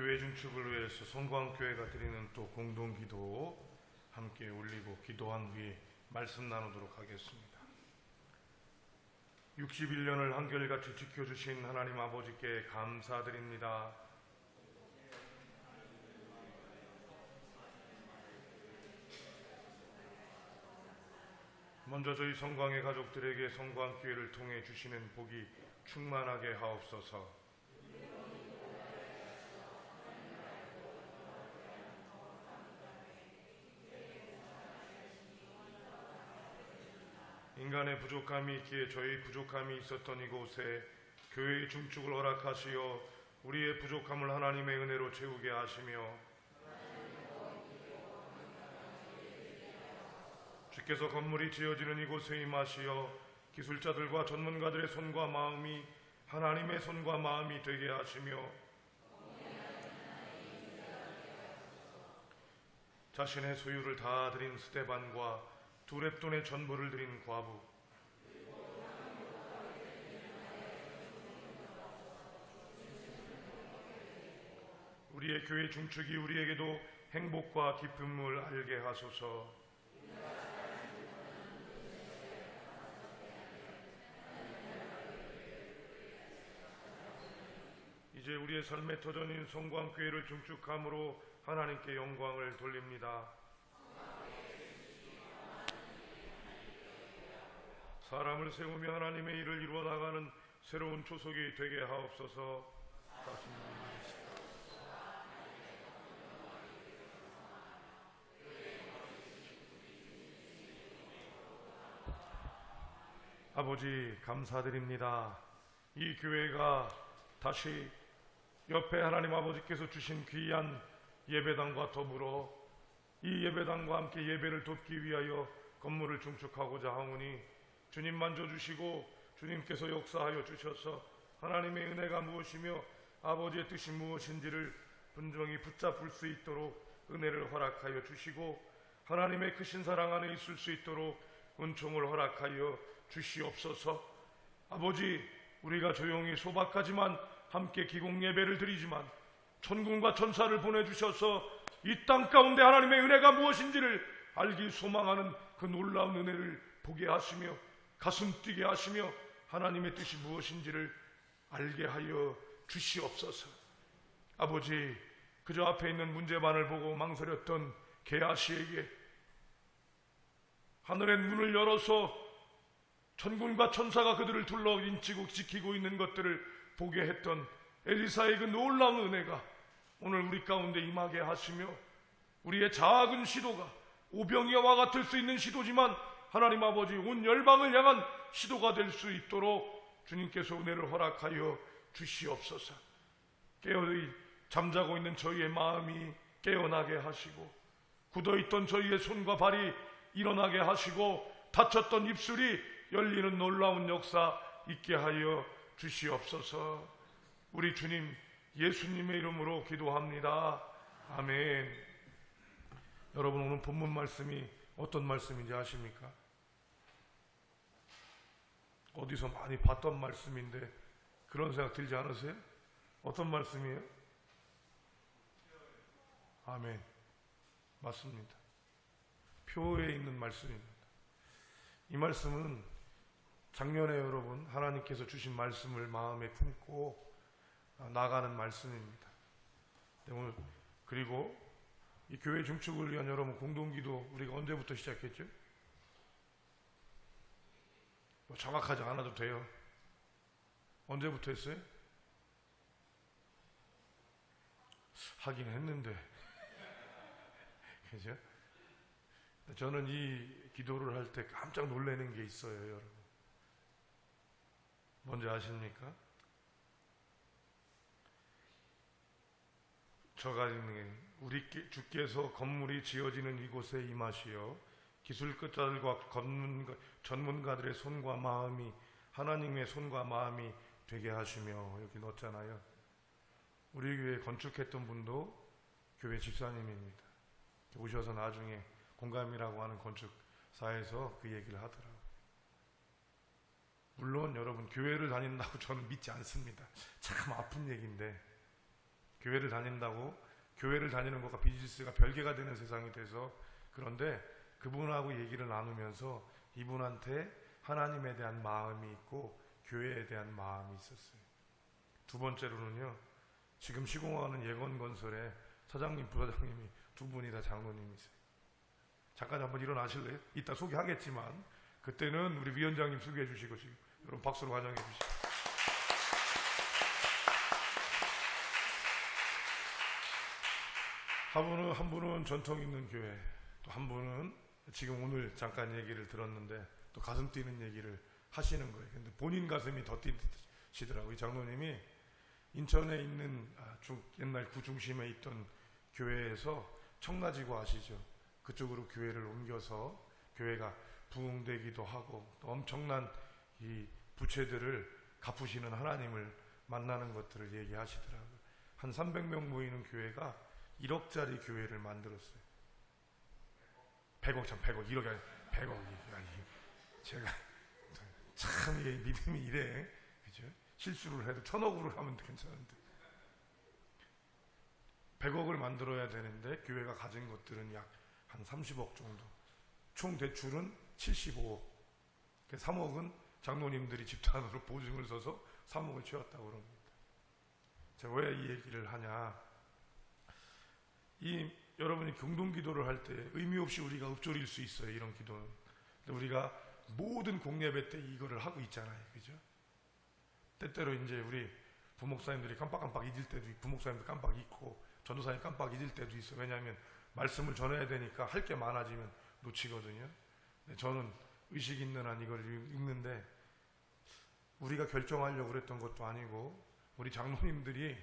교회 중축을 위해서 성광교회가 드리는 또 공동기도 함께 올리고 기도한 후에 말씀 나누도록 하겠습니다. 61년을 한결같이 지켜주신 하나님 아버지께 감사드립니다. 먼저 저희 성광의 가족들에게 성광교회를 통해 주시는 복이 충만하게 하옵소서. 인간의 부족함이 있기에 저희 부족함이 있었던 이곳에 교회의 중축을 허락하시어 우리의 부족함을 하나님의 은혜로 채우게 하시며 주께서 건물이 지어지는 이곳에 임하시어 기술자들과 전문가들의 손과 마음이 하나님의 손과 마음이 되게 하시며 자신의 소유를 다 드린 스데반과 두 렙돈의 전부를 드린 과부, 우리의 교회 중축이 우리에게도 행복과 기쁨을 알게 하소서. 이제 우리의 삶의 터전인 성광교회를 중축함으로 하나님께 영광을 돌립니다. 사람을 세우며 하나님의 일을 이루어 나가는 새로운 초석이 되게 하옵소서. 아버지 감사드립니다. 이 교회가 다시 옆에 하나님 아버지께서 주신 귀한 예배당과 더불어 이 예배당과 함께 예배를 돕기 위하여 건물을 중축하고자 하오니 주님 만져주시고 주님께서 역사하여 주셔서 하나님의 은혜가 무엇이며 아버지의 뜻이 무엇인지를 분명히 붙잡을 수 있도록 은혜를 허락하여 주시고 하나님의 크신 사랑 안에 있을 수 있도록 은총을 허락하여 주시옵소서. 아버지, 우리가 조용히 소박하지만 함께 기공 예배를 드리지만 천군과 천사를 보내주셔서 이 땅 가운데 하나님의 은혜가 무엇인지를 알기 소망하는 그 놀라운 은혜를 보게 하시며 가슴 뛰게 하시며 하나님의 뜻이 무엇인지를 알게 하여 주시옵소서. 아버지, 그저 앞에 있는 문제만을 보고 망설였던 게하시에게 하늘의 문을 열어서 천군과 천사가 그들을 둘러 인치고 지키고 있는 것들을 보게 했던 엘리사의 그 놀라운 은혜가 오늘 우리 가운데 임하게 하시며 우리의 작은 시도가 오병이와 같을 수 있는 시도지만 하나님 아버지 온 열방을 향한 시도가 될 수 있도록 주님께서 은혜를 허락하여 주시옵소서. 잠자고 있는 저희의 마음이 깨어나게 하시고 굳어있던 저희의 손과 발이 일어나게 하시고 닫혔던 입술이 열리는 놀라운 역사 있게 하여 주시옵소서. 우리 주님 예수님의 이름으로 기도합니다. 아멘. 여러분, 오늘 본문 말씀이 어떤 말씀인지 아십니까? 어디서 많이 봤던 말씀인데 그런 생각 들지 않으세요? 어떤 말씀이에요? 아멘. 맞습니다. 표에 있는 말씀입니다. 이 말씀은 작년에 여러분 하나님께서 주신 말씀을 마음에 품고 나가는 말씀입니다. 오늘 그리고 이 교회 중축을 위한 여러분 공동기도 우리가 언제부터 시작했죠? 정확하지 않아도 돼요. 언제부터 했어요? 하긴 했는데 그죠? 저는 이 기도를 할 때 깜짝 놀라는 게 있어요, 여러분. 뭔지 아십니까? 저가 있는 우리 주께서 건물이 지어지는 이곳에 임하시어 기술자들과 전문가들의 손과 마음이 하나님의 손과 마음이 되게 하시며 여기 넣었잖아요. 우리 교회 건축했던 분도 교회 집사님입니다. 오셔서 나중에 공감이라고 하는 건축사에서 그 얘기를 하더라고요. 물론 여러분 교회를 다닌다고 저는 믿지 않습니다. 참 아픈 얘기인데 교회를 다닌다고 교회를 다니는 것과 비즈니스가 별개가 되는 세상이 돼서. 그런데 그분하고 얘기를 나누면서 이분한테 하나님에 대한 마음이 있고 교회에 대한 마음이 있었어요. 두 번째로는요, 지금 시공하는 예건건설의 사장님, 부사장님이 두 분이 다 장로님이세요. 잠깐 한번 일어나실래요? 이따 소개하겠지만 그때는 우리 위원장님 소개해 주시고, 지금 여러분 박수로 환영해 주시고. 한 분은 전통 있는 교회, 또 한 분은 지금 오늘 잠깐 얘기를 들었는데 또 가슴 뛰는 얘기를 하시는 거예요. 근데 본인 가슴이 더 뛰시더라고요. 이 장로님이 인천에 있는 옛날 구중심에 있던 교회에서 청라지구 아시죠? 그쪽으로 교회를 옮겨서 교회가 부흥되기도 하고 또 엄청난 이 부채들을 갚으시는 하나님을 만나는 것들을 얘기하시더라고요. 한 300명 모이는 교회가 1억짜리 교회를 만들었어요. 100억, 100억, 1억이 아니라 100억이. 아니, 제가 참 믿음이 이래. 그죠? 실수를 해도 1000억으로 하면 괜찮은데 100억을 만들어야 되는데 교회가 가진 것들은 약 한 30억 정도. 총 대출은 75억. 3억은 장로님들이 집단으로 보증을 서서 3억을 채웠다고 그럽니다. 제가 왜 이 얘기를 하냐, 여러분이 공동기도를 할 때 의미 없이 우리가 읊조릴 수 있어요, 이런 기도는. 근데 우리가 모든 공예배 때 이거를 하고 있잖아요, 그죠? 때때로 이제 우리 부목사님들이 깜빡깜빡 잊을 때도 있고, 부목사님들 깜빡 잊고, 전도사님 깜빡 잊을 때도 있어요. 왜냐하면 말씀을 전해야 되니까 할 게 많아지면 놓치거든요. 저는 의식 있는 한 이걸 읽는데, 우리가 결정하려고 그랬던 것도 아니고 우리 장로님들이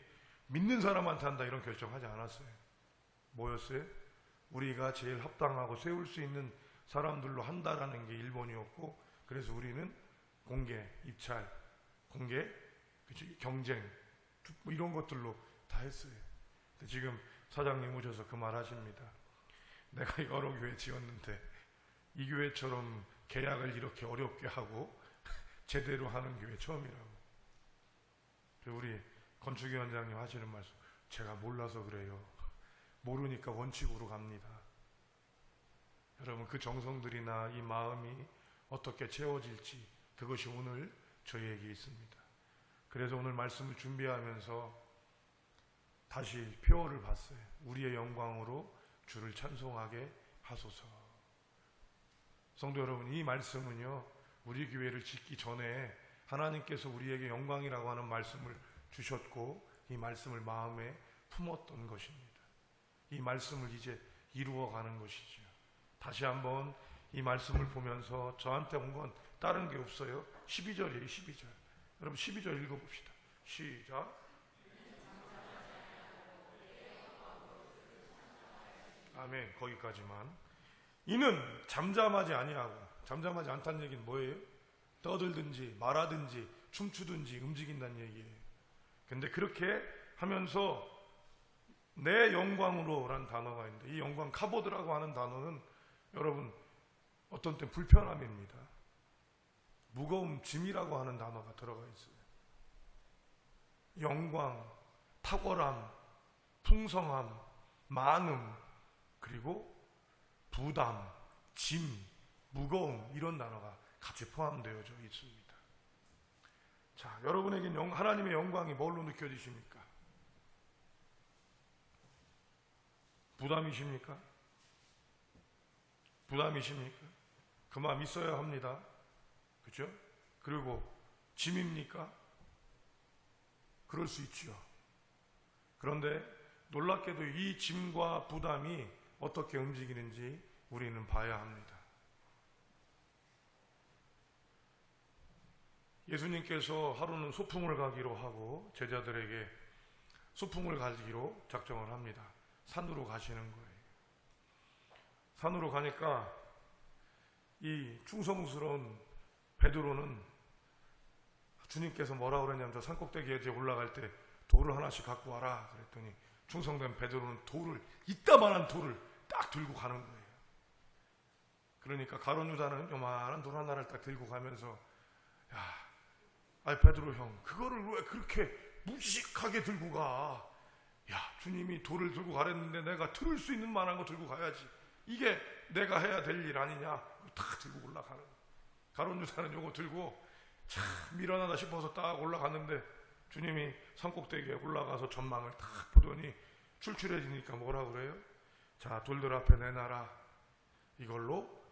믿는 사람한테 한다 이런 결정하지 않았어요. 뭐였어요? 우리가 제일 합당하고 세울 수 있는 사람들로 한다라는 게 1번이었고, 그래서 우리는 공개, 입찰, 공개, 경쟁 뭐 이런 것들로 다 했어요. 근데 지금 사장님 오셔서 그 말 하십니다. 내가 여러 교회 지었는데 이 교회처럼 계약을 이렇게 어렵게 하고 제대로 하는 교회 처음이라고. 우리 건축위원장님 하시는 말씀, 제가 몰라서 그래요. 모르니까 원칙으로 갑니다. 여러분, 그 정성들이나 이 마음이 어떻게 채워질지 그것이 오늘 저희에게 있습니다. 그래서 오늘 말씀을 준비하면서 다시 표어를 봤어요. 우리의 영광으로 주를 찬송하게 하소서. 성도 여러분, 이 말씀은요, 우리 교회를 짓기 전에 하나님께서 우리에게 영광이라고 하는 말씀을 주셨고 이 말씀을 마음에 품었던 것입니다. 이 말씀을 이제 이루어가는 것이죠. 다시 한번 이 말씀을 보면서 저한테 온 건 다른 게 없어요. 12절이에요. 12절. 여러분 12절 읽어봅시다. 시작. 아멘. 거기까지만. 이는 잠잠하지 아니하고, 잠잠하지 않다는 얘기는 뭐예요? 떠들든지 말하든지 춤추든지 움직인다는 얘기예요. 근데 그렇게 하면서 내 영광으로 라는 단어가 있는데, 이 영광, 카보드라고 하는 단어는 여러분 어떤 때 불편함입니다. 무거움, 짐이라고 하는 단어가 들어가 있어요. 영광, 탁월함, 풍성함, 많음, 그리고 부담, 짐, 무거움, 이런 단어가 같이 포함되어 있습니다. 자, 여러분에게 하나님의 영광이 뭘로 느껴지십니까? 부담이십니까? 부담이십니까? 그 마음 있어야 합니다. 그렇죠? 그리고 짐입니까? 그럴 수 있죠. 그런데 놀랍게도 이 짐과 부담이 어떻게 움직이는지 우리는 봐야 합니다. 예수님께서 하루는 소풍을 가기로 하고 제자들에게 소풍을 가기로 작정을 합니다. 산으로 가시는 거예요. 산으로 가니까 이 충성스러운 베드로는 주님께서 뭐라고 그랬냐면, 저 산꼭대기에 올라갈 때 돌을 하나씩 갖고 와라 그랬더니 충성된 베드로는 돌을, 이따만한 돌을 딱 들고 가는 거예요. 그러니까 가룟 유다는 요만한 돌 하나를 딱 들고 가면서, 야, 베드로 형, 그거를 왜 그렇게 무식하게 들고 가? 야, 주님이 돌을 들고 가랬는데 내가 들을 수 있는 만한 거 들고 가야지. 이게 내가 해야 될 일 아니냐. 다 들고 올라가는. 가룟 유다는 요거 들고 참 미련하다 싶어서 딱 올라갔는데 주님이 산꼭대기에 올라가서 전망을 딱 보더니 출출해지니까 뭐라 그래요? 자, 돌들 앞에 내놔라. 이걸로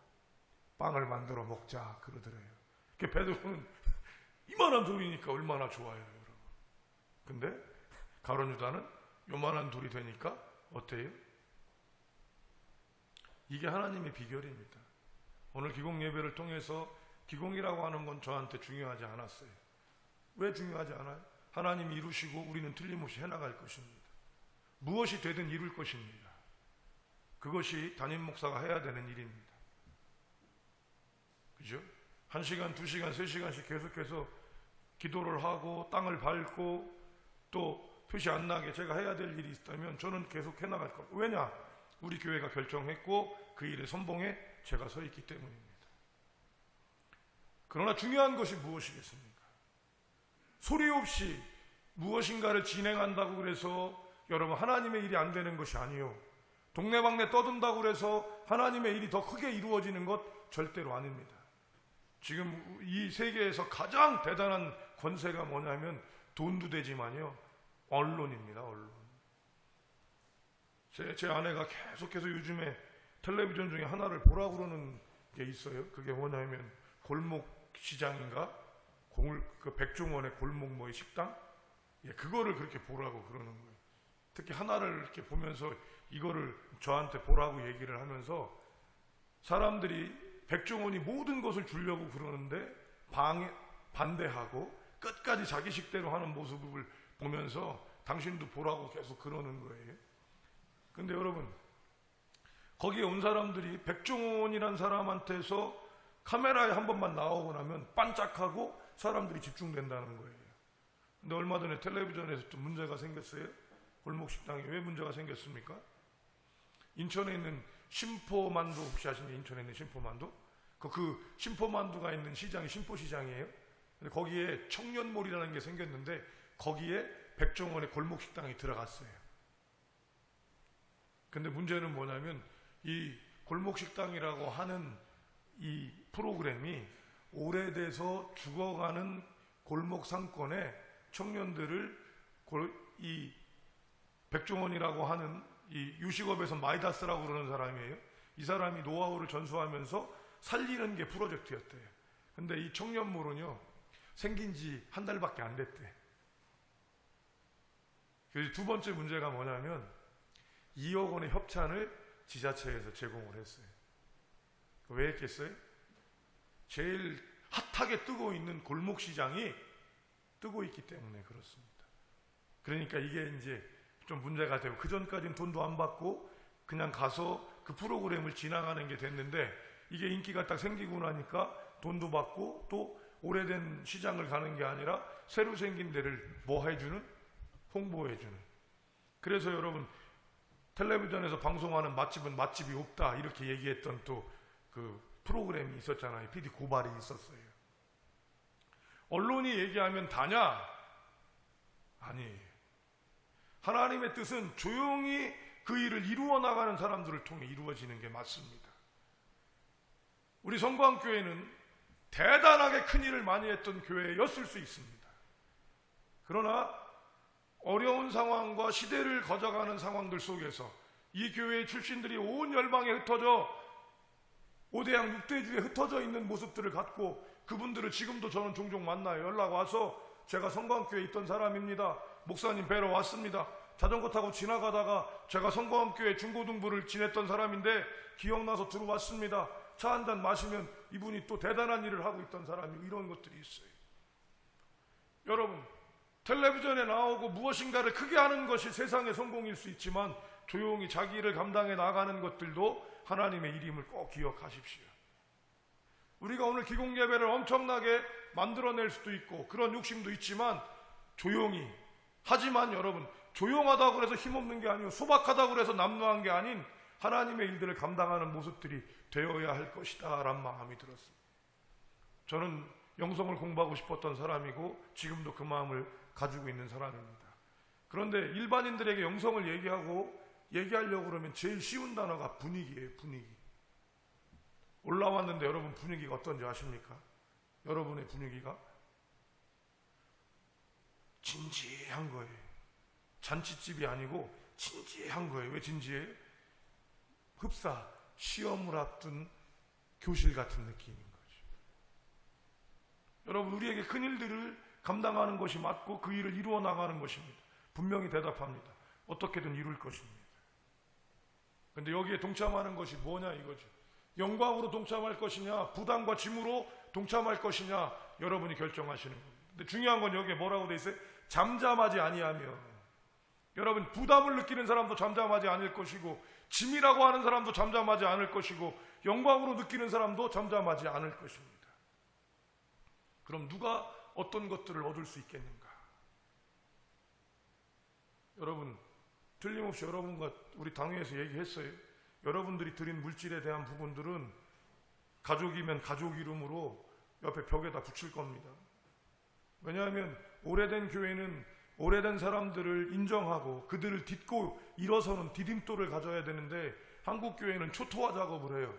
빵을 만들어 먹자 그러더래요. 그 베드로는 이만한 돌이니까 얼마나 좋아요, 여러분. 근데 가룟 유다는 요만한 돌이 되니까 어때요? 이게 하나님의 비결입니다. 오늘 기공 예배를 통해서 기공이라고 하는 건 저한테 중요하지 않았어요. 왜 중요하지 않아요? 하나님이 이루시고 우리는 틀림없이 해나갈 것입니다. 무엇이 되든 이룰 것입니다. 그것이 담임 목사가 해야 되는 일입니다. 그죠? 1시간, 2시간, 3시간씩 계속해서 기도를 하고 땅을 밟고 또 표시 안 나게 제가 해야 될 일이 있다면 저는 계속 해나갈 겁니다. 왜냐? 우리 교회가 결정했고 그 일의 선봉에 제가 서 있기 때문입니다. 그러나 중요한 것이 무엇이겠습니까? 소리 없이 무엇인가를 진행한다고 그래서 여러분 하나님의 일이 안 되는 것이 아니요. 동네방네 떠든다고 그래서 하나님의 일이 더 크게 이루어지는 것 절대로 아닙니다. 지금 이 세계에서 가장 대단한 권세가 뭐냐면 돈도 되지만요, 언론입니다. 언론. 제 아내가 계속해서 요즘에 텔레비전 중에 하나를 보라고 그러는 게 있어요. 그게 뭐냐면 골목 시장인가? 그 백종원의 골목 뭐의 식당? 예, 그거를 그렇게 보라고 그러는 거예요. 특히 하나를 이렇게 보면서 이거를 저한테 보라고 얘기를 하면서 사람들이 백종원이 모든 것을 주려고 그러는데 반대하고 끝까지 자기 식대로 하는 모습을 보면서 당신도 보라고 계속 그러는 거예요. 근데 여러분, 거기에 온 사람들이 백종원이란 사람한테서 카메라에 한 번만 나오고 나면 반짝하고 사람들이 집중된다는 거예요. 근데 얼마 전에 텔레비전에서 또 문제가 생겼어요. 골목식당에 왜 문제가 생겼습니까? 인천에 있는 신포만두 혹시 아십니까? 인천에 있는 신포만두? 그 신포만두가 있는 시장이 신포시장이에요. 근데 거기에 청년몰이라는 게 생겼는데 거기에 백종원의 골목식당이 들어갔어요. 근데 문제는 뭐냐면 이 골목식당이라고 하는 이 프로그램이 오래돼서 죽어가는 골목 상권에 청년들을 이 백종원이라고 하는 이 유식업에서 마이다스라고 그러는 사람이에요. 이 사람이 노하우를 전수하면서 살리는 게 프로젝트였대요. 근데 이 청년몰은요, 생긴 지 한 달밖에 안 됐대. 그래서 두 번째 문제가 뭐냐면 2억 원의 협찬을 지자체에서 제공을 했어요. 왜 했겠어요? 제일 핫하게 뜨고 있는 골목시장이 뜨고 있기 때문에 그렇습니다. 그러니까 이게 이제 좀 문제가 되고, 그 전까지는 돈도 안 받고 그냥 가서 그 프로그램을 진행하는 게 됐는데 이게 인기가 딱 생기고 나니까 돈도 받고 또 오래된 시장을 가는 게 아니라 새로 생긴 데를 뭐 해주는? 홍보해주는. 그래서 여러분, 텔레비전에서 방송하는 맛집은 맛집이 없다 이렇게 얘기했던 또 그 프로그램이 있었잖아요. PD 고발이 있었어요. 언론이 얘기하면 다냐? 아니, 하나님의 뜻은 조용히 그 일을 이루어 나가는 사람들을 통해 이루어지는 게 맞습니다. 우리 성광교회는 대단하게 큰 일을 많이 했던 교회였을 수 있습니다. 그러나 어려운 상황과 시대를 거져가는 상황들 속에서 이 교회의 출신들이 온 열방에 흩어져 5대양 6대주에 흩어져 있는 모습들을 갖고, 그분들을 지금도 저는 종종 만나요. 연락 와서 제가 성광교회에 있던 사람입니다. 목사님 뵈러 왔습니다. 자전거 타고 지나가다가 제가 성광교회 중고등부를 지냈던 사람인데 기억나서 들어왔습니다. 차 한잔 마시면 이분이 또 대단한 일을 하고 있던 사람이고, 이런 것들이 있어요. 여러분, 텔레비전에 나오고 무엇인가를 크게 하는 것이 세상의 성공일 수 있지만 조용히 자기 일을 감당해 나가는 것들도 하나님의 일임을 꼭 기억하십시오. 우리가 오늘 기공예배를 엄청나게 만들어낼 수도 있고 그런 욕심도 있지만 조용히, 하지만 여러분, 조용하다고 해서 힘없는 게 아니고 소박하다고 해서 남루한 게 아닌 하나님의 일들을 감당하는 모습들이 되어야 할 것이다 라는 마음이 들었습니다. 저는 영성을 공부하고 싶었던 사람이고 지금도 그 마음을 가지고 있는 사람입니다. 그런데 일반인들에게 영성을 얘기하려고 그러면 제일 쉬운 단어가 분위기예요. 분위기. 올라왔는데 여러분 분위기가 어떤지 아십니까? 여러분의 분위기가 진지한 거예요. 잔치집이 아니고 진지한 거예요. 왜 진지해요? 흡사, 시험을 앞둔 교실 같은 느낌인 거죠. 여러분, 우리에게 큰 일들을 감당하는 것이 맞고 그 일을 이루어 나가는 것입니다. 분명히 대답합니다. 어떻게든 이룰 것입니다. 그런데 여기에 동참하는 것이 뭐냐 이거죠. 영광으로 동참할 것이냐, 부담과 짐으로 동참할 것이냐, 여러분이 결정하시는 겁니다. 근데 중요한 건 여기에 뭐라고 돼 있어요? 잠잠하지 아니하며. 여러분, 부담을 느끼는 사람도 잠잠하지 않을 것이고, 짐이라고 하는 사람도 잠잠하지 않을 것이고, 영광으로 느끼는 사람도 잠잠하지 않을 것입니다. 그럼 누가 어떤 것들을 얻을 수 있겠는가? 여러분, 틀림없이 여러분과 우리 당회에서 얘기했어요. 여러분들이 드린 물질에 대한 부분들은 가족이면 가족 이름으로 옆에 벽에다 붙일 겁니다. 왜냐하면 오래된 교회는 오래된 사람들을 인정하고 그들을 딛고 일어서는 디딤돌을 가져야 되는데, 한국 교회는 초토화 작업을 해요.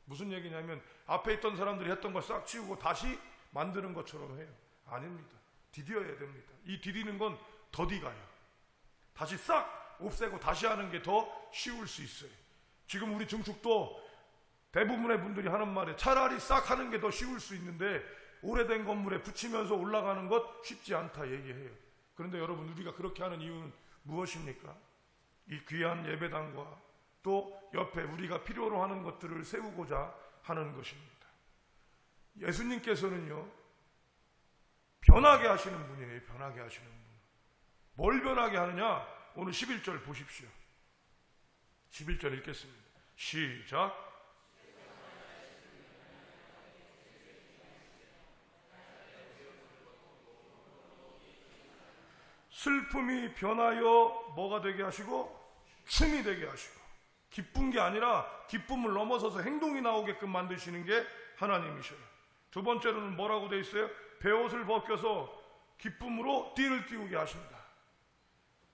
무슨 얘기냐면 앞에 있던 사람들이 했던 걸 싹 치우고 다시 만드는 것처럼 해요. 아닙니다. 디뎌야 됩니다. 이 디디는 건 더디가요. 다시 싹 없애고 다시 하는 게 더 쉬울 수 있어요. 지금 우리 증축도 대부분의 분들이 하는 말에 차라리 싹 하는 게 더 쉬울 수 있는데 오래된 건물에 붙이면서 올라가는 것 쉽지 않다 얘기해요. 그런데 여러분, 우리가 그렇게 하는 이유는 무엇입니까? 이 귀한 예배당과 또 옆에 우리가 필요로 하는 것들을 세우고자 하는 것입니다. 예수님께서는요, 변하게 하시는 분이에요. 변하게 하시는 분. 뭘 변하게 하느냐? 오늘 11절 보십시오. 11절 읽겠습니다. 시작. 슬픔이 변하여 뭐가 되게 하시고 춤이 되게 하시고, 기쁜 게 아니라 기쁨을 넘어서서 행동이 나오게끔 만드시는 게 하나님이셔요. 두 번째로는 뭐라고 되어 있어요? 베옷을 벗겨서 기쁨으로 띠를 띄우게 하십니다.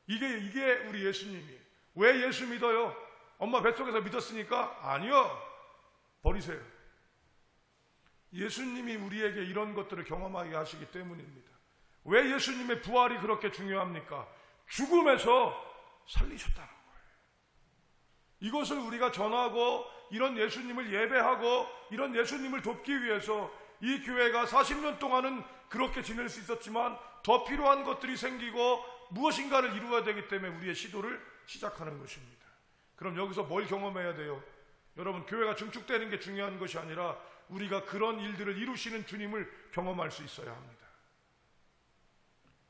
이게 우리 예수님이에요. 왜 예수 믿어요? 엄마 뱃속에서 믿었으니까? 아니요. 버리세요. 예수님이 우리에게 이런 것들을 경험하게 하시기 때문입니다. 왜 예수님의 부활이 그렇게 중요합니까? 죽음에서 살리셨다는 거예요. 이것을 우리가 전하고 이런 예수님을 예배하고 이런 예수님을 돕기 위해서 이 교회가 40년 동안은 그렇게 지낼 수 있었지만 더 필요한 것들이 생기고 무엇인가를 이루어야 되기 때문에 우리의 시도를 시작하는 것입니다. 그럼 여기서 뭘 경험해야 돼요? 여러분, 교회가 증축되는 게 중요한 것이 아니라 우리가 그런 일들을 이루시는 주님을 경험할 수 있어야 합니다.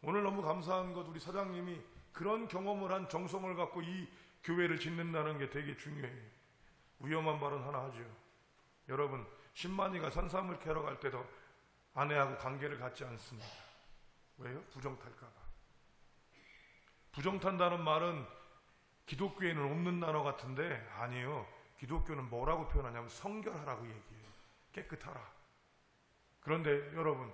오늘 너무 감사한 것, 우리 사장님이 그런 경험을 한 정성을 갖고 이 교회를 짓는다는 게 되게 중요해요. 위험한 발언 하나 하죠. 여러분, 신만이가 산삼을 캐러 갈 때도 아내하고 관계를 갖지 않습니다. 왜요? 부정탈까 봐. 부정탄다는 말은 기독교에는 없는 단어 같은데 아니에요. 기독교는 뭐라고 표현하냐면 성결하라고 얘기해요. 깨끗하라. 그런데 여러분,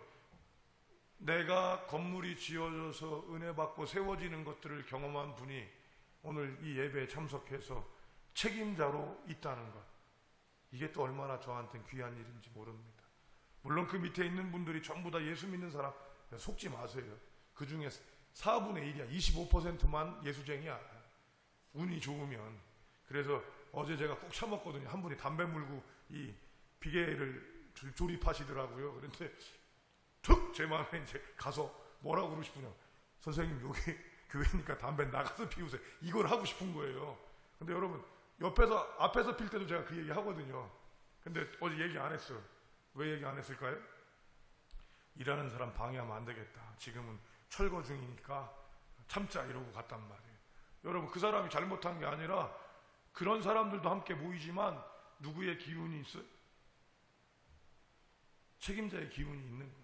내가 건물이 지어져서 은혜 받고 세워지는 것들을 경험한 분이 오늘 이 예배에 참석해서 책임자로 있다는 것, 이게 또 얼마나 저한테는 귀한 일인지 모릅니다. 물론 그 밑에 있는 분들이 전부 다 예수 믿는 사람, 속지 마세요. 그 중에 4분의 1이야. 25%만 예수쟁이야. 운이 좋으면. 그래서 어제 제가 꼭 참았거든요. 한 분이 담배 물고 이 비계를 조립하시더라고요. 그런데 툭 제 마음에 이제 가서 뭐라고 그러고 싶으냐. 선생님, 여기 교회니까 담배 나가서 피우세요. 이걸 하고 싶은 거예요. 근데 여러분, 앞에서 필 때도 제가 그 얘기 하거든요. 근데 어제 얘기 안 했어요. 왜 얘기 안 했을까요? 일하는 사람 방해하면 안 되겠다. 지금은 철거 중이니까 참자 이러고 갔단 말이에요. 여러분, 그 사람이 잘못한 게 아니라 그런 사람들도 함께 모이지만 누구의 기운이 있어요? 책임자의 기운이 있는 거죠.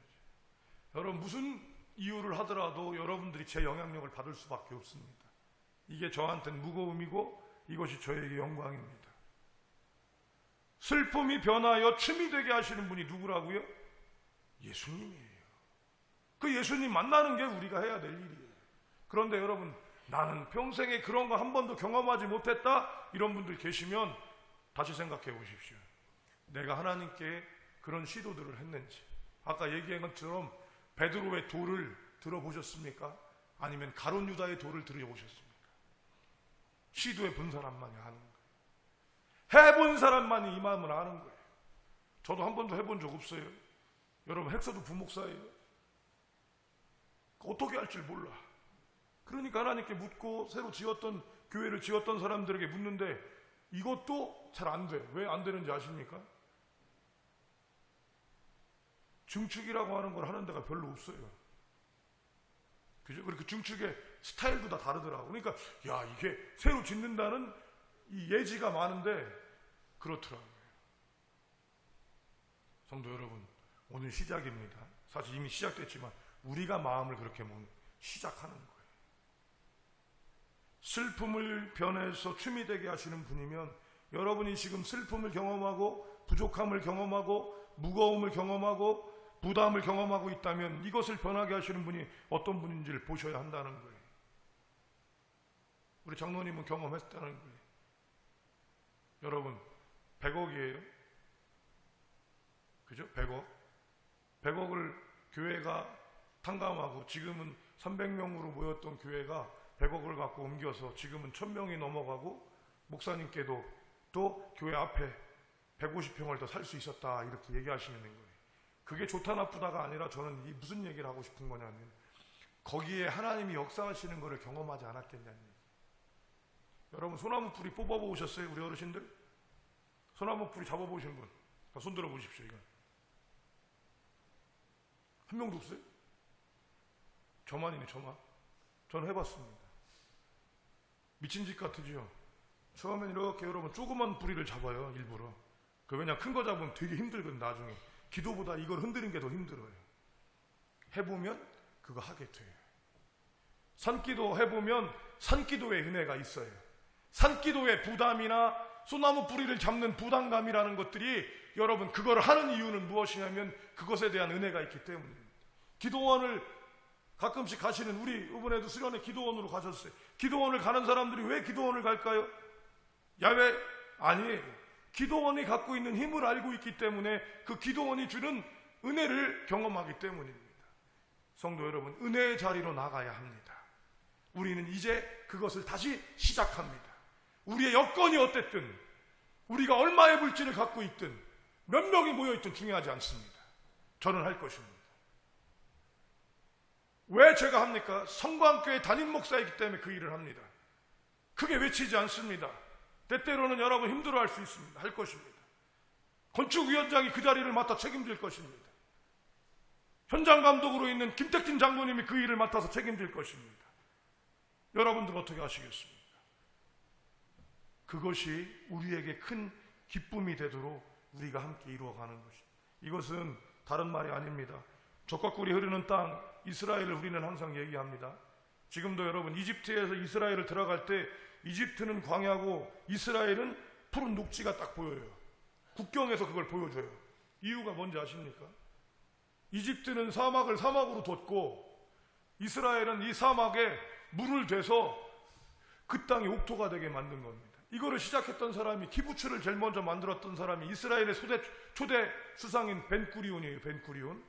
여러분, 무슨 이유를 하더라도 여러분들이 제 영향력을 받을 수밖에 없습니다. 이게 저한테는 무거움이고 이것이 저에게 영광입니다. 슬픔이 변하여 춤이 되게 하시는 분이 누구라고요? 예수님이에요. 그 예수님 만나는 게 우리가 해야 될 일이에요. 그런데 여러분, 나는 평생에 그런 거 한 번도 경험하지 못했다, 이런 분들 계시면 다시 생각해 보십시오. 내가 하나님께 그런 시도들을 했는지. 아까 얘기한 것처럼 베드로의 도를 들어보셨습니까? 아니면 가룟 유다의 도를 들어보셨습니까? 시도해 본 사람만이 아는 거예요. 해본 사람만이 이 마음을 아는 거예요. 저도 한 번도 해본 적 없어요. 여러분, 헥서도 부목사예요. 어떻게 할 줄 몰라. 그러니까 하나님께 묻고 새로 지었던 교회를 지었던 사람들에게 묻는데 이것도 잘 안 돼. 왜 안 되는지 아십니까? 증축이라고 하는 걸 하는 데가 별로 없어요. 그죠? 그리고 그 증축의 스타일도 다 다르더라고. 그러니까 야, 이게 새로 짓는다는 이 예지가 많은데 그렇더라고요. 성도 여러분, 오늘 시작입니다. 사실 이미 시작됐지만 우리가 마음을 그렇게 먹는 시작하는 거예요. 슬픔을 변해서 춤이 되게 하시는 분이면 여러분이 지금 슬픔을 경험하고 부족함을 경험하고 무거움을 경험하고 부담을 경험하고 있다면 이것을 변하게 하시는 분이 어떤 분인지를 보셔야 한다는 거예요. 우리 장로님은 경험했다는 거예요. 여러분, 100억이에요. 그죠? 100억. 100억을 교회가 탕감하고 지금은 300명으로 모였던 교회가 100억을 갖고 옮겨서 지금은 1000명이 넘어가고 목사님께도 또 교회 앞에 150평을 더 살 수 있었다, 이렇게 얘기하시는 거예요. 그게 좋다 나쁘다가 아니라 저는 이 무슨 얘기를 하고 싶은 거냐면 거기에 하나님이 역사하시는 것을 경험하지 않았겠냐는 얘기. 여러분, 소나무 뿌리 뽑아보셨어요? 우리 어르신들? 소나무 뿌리 잡아보신 분? 손 들어보십시오. 이건 한 명도 없어요? 저만이네, 저만. 저는 해봤습니다. 미친 짓 같으죠? 처음엔 이렇게 여러분 조그만 뿌리를 잡아요, 일부러. 왜냐, 큰 거 잡으면 되게 힘들거든, 나중에. 기도보다 이걸 흔드는 게 더 힘들어요. 해보면 그거 하게 돼요. 산기도 해보면 산기도의 은혜가 있어요. 산기도의 부담이나 소나무 뿌리를 잡는 부담감이라는 것들이 여러분, 그걸 하는 이유는 무엇이냐면 그것에 대한 은혜가 있기 때문입니다. 기도원을 가끔씩 가시는, 우리 이번에도 수련회 기도원으로 가셨어요. 기도원을 가는 사람들이 왜 기도원을 갈까요? 야외? 아니에요. 기도원이 갖고 있는 힘을 알고 있기 때문에 그 기도원이 주는 은혜를 경험하기 때문입니다. 성도 여러분, 은혜의 자리로 나가야 합니다. 우리는 이제 그것을 다시 시작합니다. 우리의 여건이 어땠든, 우리가 얼마의 물질을 갖고 있든, 몇 명이 모여있든 중요하지 않습니다. 저는 할 것입니다. 왜 제가 합니까? 성광교회 담임 목사이기 때문에 그 일을 합니다. 크게 외치지 않습니다. 때때로는 여러분 힘들어할 수 있습니다. 할 것입니다. 건축위원장이 그 자리를 맡아 책임질 것입니다. 현장 감독으로 있는 김택진 장로님이 그 일을 맡아서 책임질 것입니다. 여러분들 어떻게 하시겠습니까? 그것이 우리에게 큰 기쁨이 되도록 우리가 함께 이루어가는 것입니다. 이것은 다른 말이 아닙니다. 젖과 꿀이 흐르는 땅 이스라엘을 우리는 항상 얘기합니다. 지금도 여러분, 이집트에서 이스라엘을 들어갈 때 이집트는 광야고 이스라엘은 푸른 녹지가 딱 보여요. 국경에서 그걸 보여줘요. 이유가 뭔지 아십니까? 이집트는 사막을 사막으로 뒀고 이스라엘은 이 사막에 물을 대서 그 땅이 옥토가 되게 만든 겁니다. 이거를 시작했던 사람이, 키부츠를 제일 먼저 만들었던 사람이 이스라엘의 초대 수상인 벤구리온이에요. 벤구리온.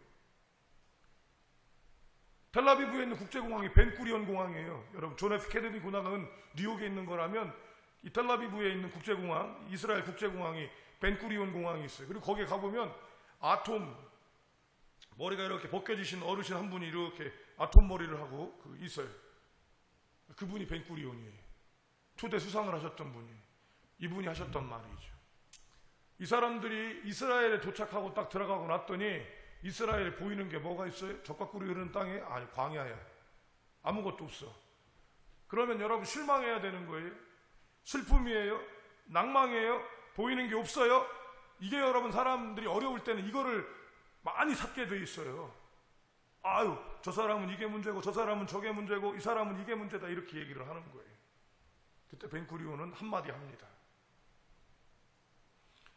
텔라비브에 있는 국제공항이 벤구리온 공항이에요. 여러분, 존 F 케네디 군함은 뉴욕에 있는 거라면 이 텔라비브에 있는 국제공항, 이스라엘 국제공항이 벤구리온 공항이 있어요. 그리고 거기에 가보면 아톰, 머리가 이렇게 벗겨지신 어르신 한 분이 이렇게 아톰 머리를 하고 있어요. 그분이 벤구리온이에요. 초대 수상을 하셨던 분이. 이분이 하셨던 말이죠. 이 사람들이 이스라엘에 도착하고 딱 들어가고 났더니 이스라엘에 보이는 게 뭐가 있어요? 젖과 꿀이 흐르는 땅에? 아니, 광야야. 아무것도 없어. 그러면 여러분 실망해야 되는 거예요. 슬픔이에요. 낭망이에요. 보이는 게 없어요. 이게 여러분, 사람들이 어려울 때는 이거를 많이 찾게 돼 있어요. 아유, 저 사람은 이게 문제고 저 사람은 저게 문제고 이 사람은 이게 문제다, 이렇게 얘기를 하는 거예요. 그때 벤구리온은 한마디 합니다.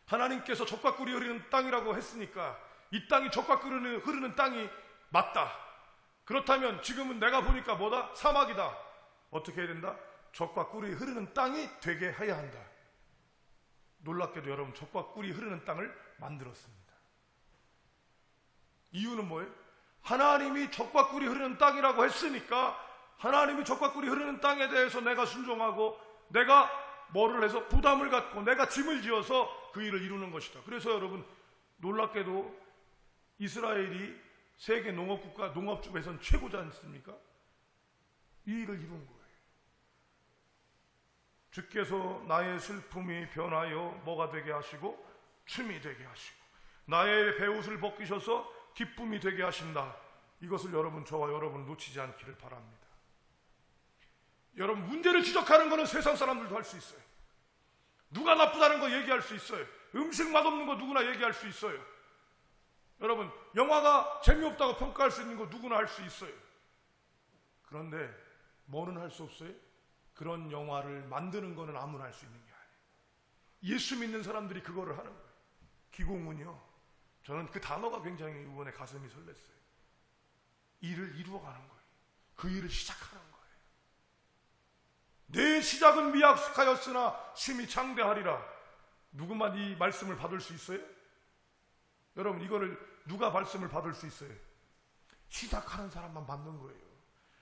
하나님께서 젖과 꿀이 흐르는 땅이라고 했으니까 이 땅이 젖과 꿀이 흐르는 땅이 맞다. 그렇다면 지금은 내가 보니까 뭐다? 사막이다. 어떻게 해야 된다? 젖과 꿀이 흐르는 땅이 되게 해야 한다. 놀랍게도 여러분, 젖과 꿀이 흐르는 땅을 만들었습니다. 이유는 뭐예요? 하나님이 젖과 꿀이 흐르는 땅이라고 했으니까 하나님이 젖과 꿀이 흐르는 땅에 대해서 내가 순종하고 내가 뭐를 해서 부담을 갖고 내가 짐을 지어서 그 일을 이루는 것이다. 그래서 여러분, 놀랍게도 이스라엘이 세계 농업국가 농업주에선 최고지 않습니까? 이 일을 이룬 거예요. 주께서 나의 슬픔이 변하여 뭐가 되게 하시고 춤이 되게 하시고 나의 베옷을 벗기셔서 기쁨이 되게 하신다. 이것을 여러분, 저와 여러분 놓치지 않기를 바랍니다. 여러분, 문제를 지적하는 것은 세상 사람들도 할 수 있어요. 누가 나쁘다는 거 얘기할 수 있어요. 음식 맛없는 거 누구나 얘기할 수 있어요. 여러분, 영화가 재미없다고 평가할 수 있는 거 누구나 할 수 있어요. 그런데 뭐는 할 수 없어요? 그런 영화를 만드는 거는 아무나 할 수 있는 게 아니에요. 예수 믿는 사람들이 그거를 하는 거예요. 기공은요, 저는 그 단어가 굉장히 이번에 가슴이 설렜어요. 일을 이루어가는 거예요. 그 일을 시작하는 거예요. 내 시작은 미약하였으나 심히 창대하리라. 누구만 이 말씀을 받을 수 있어요? 여러분, 이거를 누가 말씀을 받을 수 있어요? 시작하는 사람만 받는 거예요.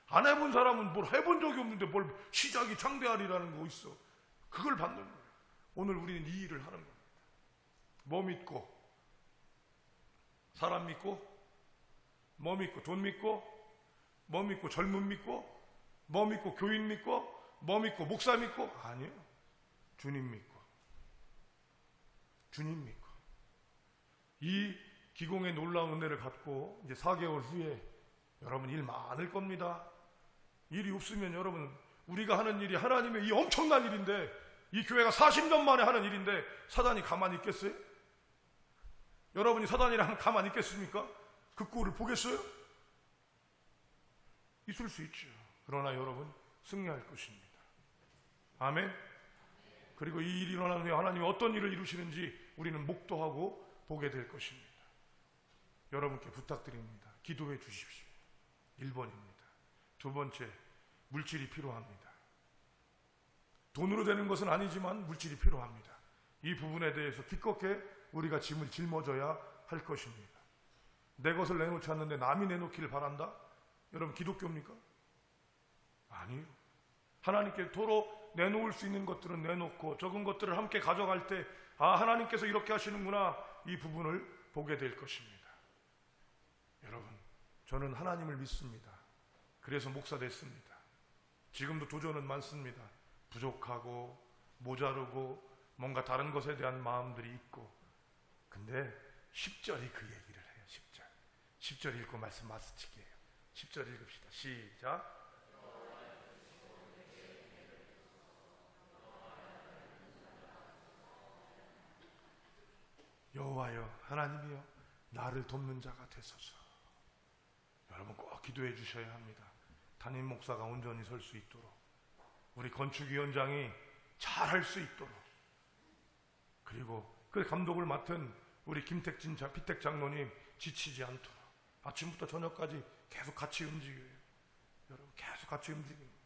안 해본 사람은 뭘 해본 적이 없는데 뭘 시작이 창대하리라는 거 있어. 그걸 받는 거예요. 오늘 우리는 이 일을 하는 겁니다. 뭐 믿고? 사람 믿고? 뭐 믿고? 돈 믿고? 뭐 믿고? 젊음 믿고? 뭐 믿고? 교인 믿고? 뭐 믿고? 목사 믿고? 아니요. 주님 믿고. 주님 믿고. 이 기공의 놀라운 은혜를 갖고 이제 4개월 후에 여러분, 일 많을 겁니다. 일이 없으면 여러분, 우리가 하는 일이 하나님의 이 엄청난 일인데, 이 교회가 40년 만에 하는 일인데 사단이 가만히 있겠어요? 여러분이 사단이랑 가만히 있겠습니까? 그 꼴을 보겠어요? 있을 수 있죠. 그러나 여러분, 승리할 것입니다. 아멘. 그리고 이 일이 일어난 후에 하나님이 어떤 일을 이루시는지 우리는 목도하고 보게 될 것입니다. 여러분께 부탁드립니다. 기도해 주십시오. 1번입니다. 두 번째, 물질이 필요합니다. 돈으로 되는 것은 아니지만 물질이 필요합니다. 이 부분에 대해서 기껏게 우리가 짐을 짊어져야 할 것입니다. 내 것을 내놓지 않는데 남이 내놓기를 바란다? 여러분, 기독교입니까? 아니요. 하나님께 도로 내놓을 수 있는 것들은 내놓고 적은 것들을 함께 가져갈 때, 아, 하나님께서 이렇게 하시는구나, 이 부분을 보게 될 것입니다. 여러분, 저는 하나님을 믿습니다. 그래서 목사 됐습니다. 지금도 도전은 많습니다. 부족하고 모자르고 뭔가 다른 것에 대한 마음들이 있고. 근데 10절이 그 얘기를 해요. 10절. 10절 읽고 말씀 마스치게요. 10절 읽읍시다. 시작. 여호와여, 하나님이여, 나를 돕는 자가 되소서. 여러분, 꼭 기도해 주셔야 합니다. 담임 목사가 온전히 설 수 있도록, 우리 건축위원장이 잘할 수 있도록, 그리고 그 감독을 맡은 우리 김택진 피택 장로님 지치지 않도록 아침부터 저녁까지 계속 같이 움직여요. 여러분, 계속 같이 움직입니다.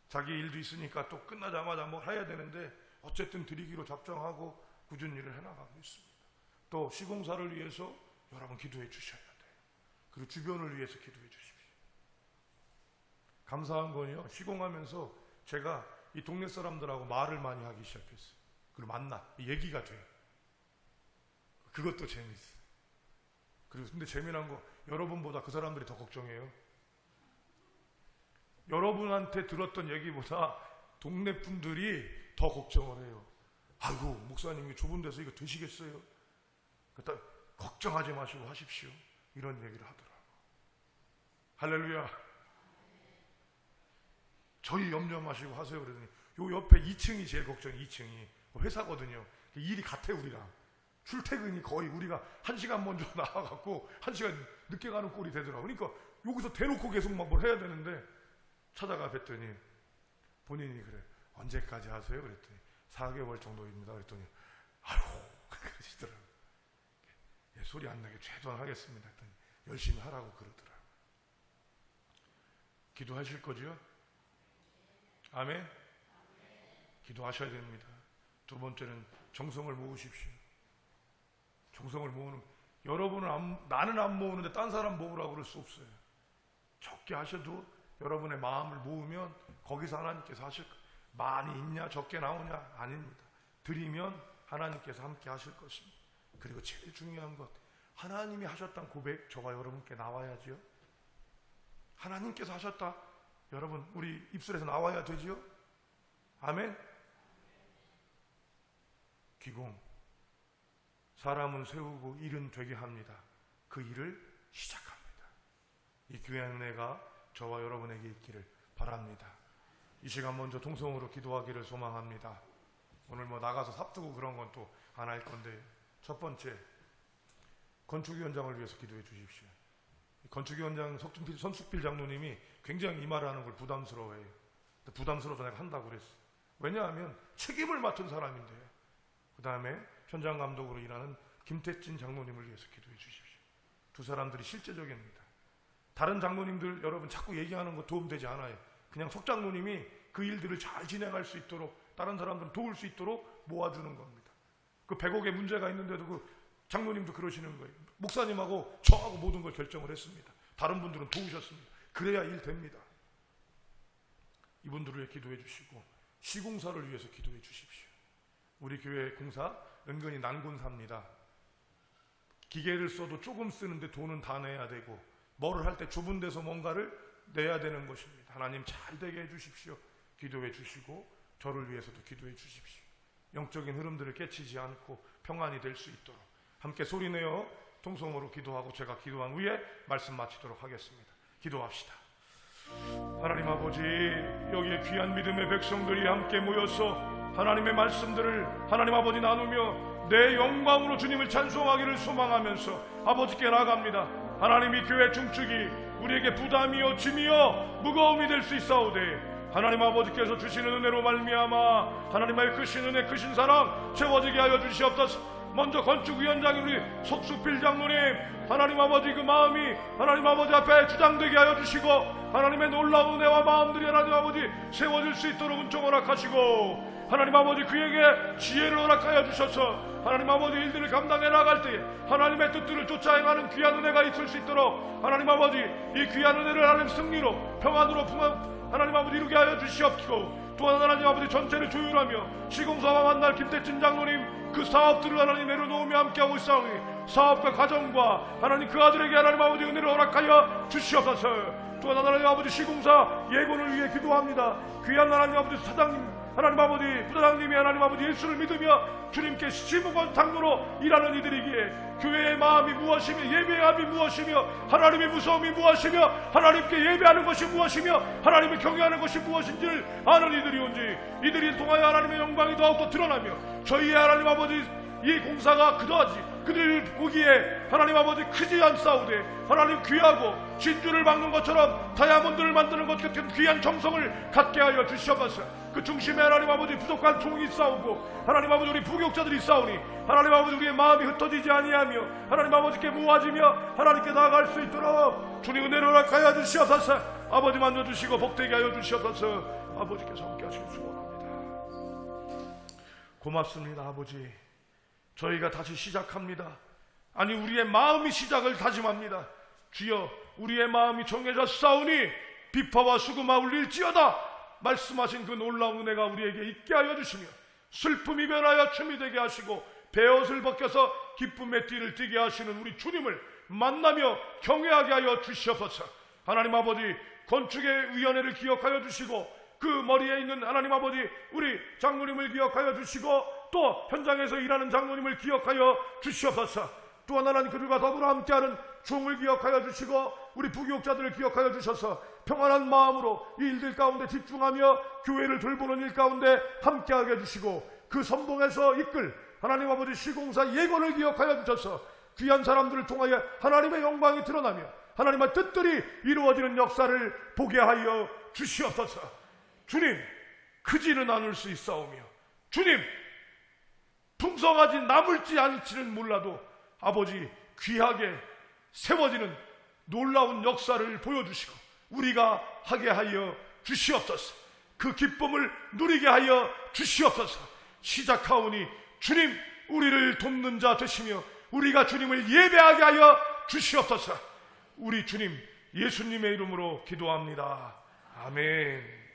자기 일도 있으니까 또 끝나자마자 뭐 해야 되는데 어쨌든 드리기로 작정하고 꾸준히 일을 해나가고 있습니다. 또 시공사를 위해서 여러분 기도해 주셔야 돼요. 그리고 주변을 위해서 기도해 주십시오. 감사한 건요, 시공하면서 제가 이 동네 사람들하고 말을 많이 하기 시작했어요. 그리고 만나 얘기가 돼요. 그것도 재미있어요. 그리고 근데 재미난 거, 여러분보다 그 사람들이 더 걱정해요. 여러분한테 들었던 얘기보다 동네 분들이 더 걱정을 해요. 아이고, 목사님이 좁은 데서 이거 되시겠어요? 그러다 걱정하지 마시고 하십시오. 이런 얘기를 하더라고. 할렐루야. 저희 염려 마시고 하세요. 그러더니 요 옆에 2층이 제일 걱정이, 2층이 회사거든요. 일이 같아. 우리랑 출퇴근이 거의 우리가 1시간 먼저 나와갖고 1시간 늦게 가는 꼴이 되더라고. 그러니까 여기서 대놓고 계속 막 뭘 해야 되는데, 찾아가 뵀더니 본인이 그래, 언제까지 하세요? 그랬더니 4개월 정도입니다. 그랬더니 아유 그러시더라고요. 소리 안 나게 최소한 하겠습니다. 했더니 열심히 하라고 그러더라고요. 기도하실 거죠? 아멘. 기도하셔야 됩니다. 두 번째는 정성을 모으십시오. 정성을 모으는, 여러분은 나는 안 모으는데 딴 사람 모으라고 그럴 수 없어요. 적게 하셔도 여러분의 마음을 모으면 거기서 하나님께서 하실 거예요. 많이 있냐 적게 나오냐 아닙니다. 드리면 하나님께서 함께 하실 것입니다. 그리고 제일 중요한 것, 하나님이 하셨다는 고백 저와 여러분께 나와야죠. 하나님께서 하셨다, 여러분 우리 입술에서 나와야 되지요. 아멘. 기공, 사람은 세우고 일은 되게 합니다. 그 일을 시작합니다. 이 귀한 은혜가 저와 여러분에게 있기를 바랍니다. 이 시간 먼저 통성으로 기도하기를 소망합니다. 오늘 나가서 삽두고 그런 건 또 안 할 건데, 첫 번째, 건축위원장을 위해서 기도해 주십시오. 건축위원장 손숙필 장로님이 굉장히 이 말을 하는 걸 부담스러워해요. 부담스러워서 내가 한다고 그랬어. 왜냐하면 책임을 맡은 사람인데. 그 다음에 현장 감독으로 일하는 김태진 장로님을 위해서 기도해 주십시오. 두 사람들이 실제적입니다. 다른 장로님들 여러분 자꾸 얘기하는 거 도움되지 않아요. 그냥 석 장로님이 그 일들을 잘 진행할 수 있도록, 다른 사람들을 도울 수 있도록 모아주는 겁니다. 그 100억에 문제가 있는데도 그 장로님도 그러시는 거예요. 목사님하고 저하고 모든 걸 결정을 했습니다. 다른 분들은 도우셨습니다. 그래야 일 됩니다. 이분들을 위해 기도해 주시고, 시공사를 위해서 기도해 주십시오. 우리 교회 공사 은근히 난군사입니다. 기계를 써도 조금 쓰는데 돈은 다 내야 되고, 뭐를 할 때 좁은 데서 뭔가를 내야 되는 것입니다. 하나님 잘 되게 해주십시오. 기도해 주시고 저를 위해서도 기도해 주십시오. 영적인 흐름들을 깨치지 않고 평안이 될 수 있도록 함께 소리내어 통성으로 기도하고 제가 기도한 후에 말씀 마치도록 하겠습니다. 기도합시다. 하나님 아버지, 여기에 귀한 믿음의 백성들이 함께 모여서 하나님의 말씀들을 하나님 아버지 나누며 내 영광으로 주님을 찬송하기를 소망하면서 아버지께 나아갑니다. 하나님이 교회 중축이 우리에게 부담이요 짐이요 무거움이 될 수 있사오되, 하나님 아버지께서 주시는 은혜로 말미암아 하나님의 크신 은혜 크신 사랑 채워지게 하여 주시옵소서. 먼저 건축위원장인 우리 석수필 장로님, 하나님 아버지 그 마음이 하나님 아버지 앞에 주장되게 하여 주시고, 하나님의 놀라운 은혜와 마음들이 하나님 아버지 세워질 수 있도록 은총 허락하시고, 하나님 아버지 그에게 지혜를 허락하여 주셔서 하나님 아버지 일들을 감당해 나갈 때에 하나님의 뜻들을 쫓아 행하는 귀한 은혜가 있을 수 있도록 하나님 아버지 이 귀한 은혜를 하나님 승리로 평안으로 하나님 아버지 이루게 하여 주시옵시고, 또한 하나님 아버지 전체를 조율하며 시공사와 만날 김태진 장로님 그 사업들을 하나님 내려놓으며 함께하고 있사오니 사업과 가정과 하나님 그 아들에게 하나님 아버지 은혜를 허락하여 주시옵소서. 또한 하나님 아버지 시공사 예건을 위해 기도합니다. 귀한 하나님 아버지 사장님, 하나님 아버지 부사장님이 하나님 아버지 예수를 믿으며 주님께 시무건 장로로 일하는 이들이기에 교회의 마음이 무엇이며 예배의 합이 무엇이며 하나님의 무서움이 무엇이며 하나님께 예배하는 것이 무엇이며 하나님을 경외하는 것이 무엇인지를 아는 이들이온지, 이들이 통하여 하나님의 영광이 더욱더 드러나며 저희의 하나님 아버지 이 공사가 그다지 그들 보기에 하나님 아버지 크지 않사오되 하나님 귀하고 진주를 막는 것처럼 다이아몬드를 만드는 것 같은 귀한 정성을 갖게 하여 주시옵소서. 그 중심에 하나님 아버지 부족한 종이 싸우고 하나님 아버지 우리 부교육자들이 싸우니 하나님 아버지 우리의 마음이 흩어지지 아니하며 하나님 아버지께 모아지며 하나님께 나아갈 수 있도록 주님 은혜를 허락하여 주시옵소서. 아버지 만져주시고 복되게 하여 주시옵소서. 아버지께서 함께 하시길 축원합니다. 고맙습니다. 아버지, 저희가 다시 시작합니다. 아니 우리의 마음이 시작을 다짐합니다. 주여, 우리의 마음이 정해져 싸우니 비파와 수금아 울릴지어다 말씀하신 그 놀라운 은혜가 우리에게 있게 하여 주시며 슬픔이 변하여 춤이 되게 하시고 베옷을 벗겨서 기쁨의 띠를 띠게 하시는 우리 주님을 만나며 경외하게 하여 주시옵소서. 하나님 아버지, 건축의 위원회를 기억하여 주시고 그 머리에 있는 하나님 아버지 우리 장로님을 기억하여 주시고 또 현장에서 일하는 장로님을 기억하여 주시옵소서. 또한 하나님 그들과 더불어 함께하는 종을 기억하여 주시고 우리 부교육자들을 기억하여 주셔서 평안한 마음으로 이 일들 가운데 집중하며 교회를 돌보는 일 가운데 함께하게 해주시고 그 선봉에서 이끌 하나님 아버지 시공사 예건을 기억하여 주셔서 귀한 사람들을 통하여 하나님의 영광이 드러나며 하나님의 뜻들이 이루어지는 역사를 보게 하여 주시옵소서. 주님, 크지는 않을 수 있사오며 주님, 풍성하지 남을지 않을지는 몰라도 아버지 귀하게 세워지는 놀라운 역사를 보여주시고 우리가 하게 하여 주시옵소서. 그 기쁨을 누리게 하여 주시옵소서. 시작하오니 주님 우리를 돕는 자 되시며 우리가 주님을 예배하게 하여 주시옵소서. 우리 주님 예수님의 이름으로 기도합니다. 아멘.